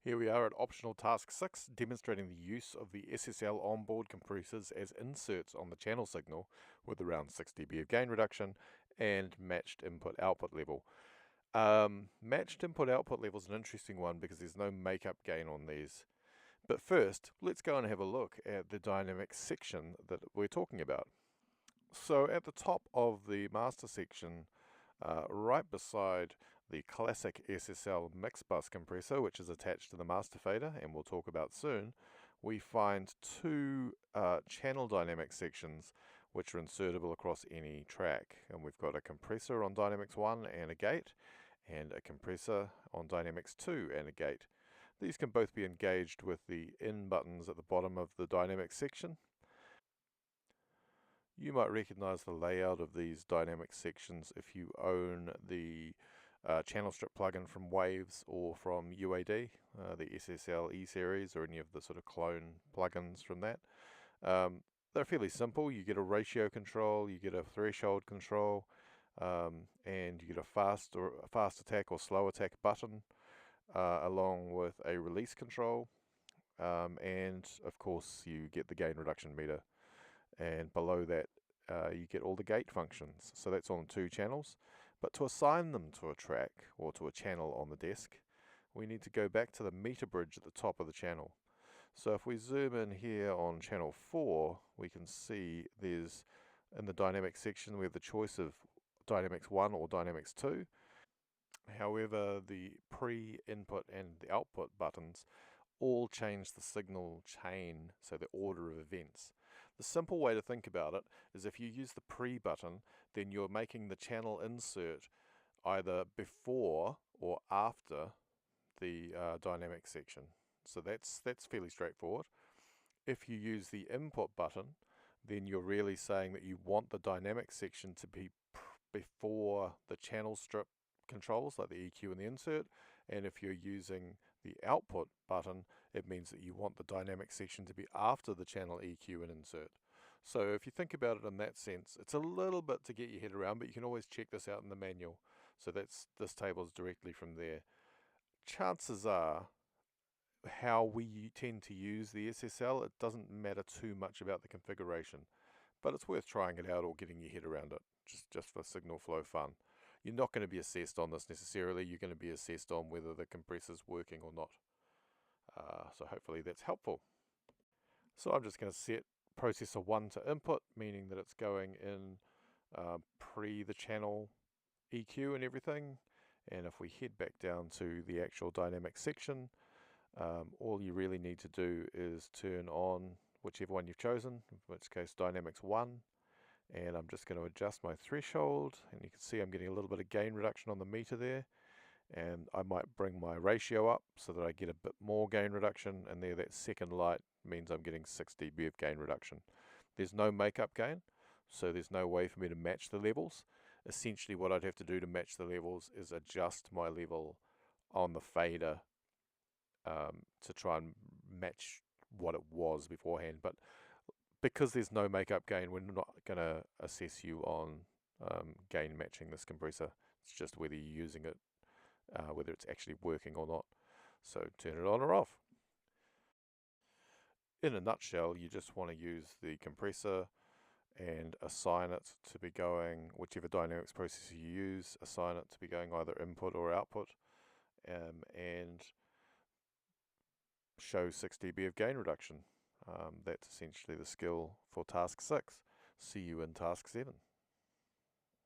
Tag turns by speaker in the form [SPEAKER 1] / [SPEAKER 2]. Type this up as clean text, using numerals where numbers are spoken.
[SPEAKER 1] Here we are at optional task 6, demonstrating the use of the SSL onboard compressors as inserts on the channel signal with around 6 dB of gain reduction and matched input-output level. Matched input-output level is an interesting one because there's no makeup gain on these. But first, let's go and have a look at the dynamic section that we're talking about. So at the top of the master section, right beside the classic SSL mix bus compressor, which is attached to the master fader, and we'll talk about soon, we find two channel dynamic sections which are insertable across any track. And we've got a compressor on Dynamics 1 and a gate, and a compressor on Dynamics 2 and a gate. These can both be engaged with the in buttons at the bottom of the dynamic section. You might recognize the layout of these dynamic sections if you own the channel strip plugin from Waves or from UAD, the SSL E-series or any of the sort of clone plugins from that. They're fairly simple. You get a ratio control, you get a threshold control, and you get a fast attack or slow attack button, along with a release control, and of course you get the gain reduction meter. And below that you get all the gate functions. So that's on 2 channels. But to assign them to a track or to a channel on the desk, we need to go back to the meter bridge at the top of the channel. So if we zoom in here on channel 4, we can see there's, in the dynamic section, we have the choice of Dynamics 1 or Dynamics 2. However, the pre-input and the output buttons all change the signal chain, so the order of events. The simple way to think about it is if you use the pre button, then you're making the channel insert either before or after the dynamic section. So that's fairly straightforward. If you use the input button, then you're really saying that you want the dynamic section to be before the channel strip controls like the EQ and the insert, and if you're using the output button, it means that you want the dynamic section to be after the channel EQ and insert. So if you think about it in that sense, it's a little bit to get your head around, but you can always check this out in the manual. So this table is directly from there. Chances are, how we tend to use the SSL, it doesn't matter too much about the configuration, but it's worth trying it out or getting your head around it, just for signal flow fun. You're not going to be assessed on this necessarily. You're going to be assessed on whether the compressor's working or not. So hopefully that's helpful. So I'm just going to set processor 1 to input, meaning that it's going in pre the channel EQ and everything. And if we head back down to the actual dynamic section, all you really need to do is turn on whichever one you've chosen, in which case Dynamics 1. And I'm just going to adjust my threshold, and you can see I'm getting a little bit of gain reduction on the meter there, and I might bring my ratio up so that I get a bit more gain reduction, and there that second light means I'm getting 6 dB of gain reduction. There's no makeup gain, so there's no way for me to match the levels. Essentially what I'd have to do to match the levels is adjust my level on the fader to try and match what it was beforehand, but because there's no makeup gain, we're not going to assess you on gain matching this compressor. It's just whether you're using it, whether it's actually working or not. So turn it on or off. In a nutshell, you just want to use the compressor and assign it to be going, whichever dynamics processor you use, assign it to be going either input or output, and show 6 dB of gain reduction. That's essentially the skill for task 6. See you in task 7.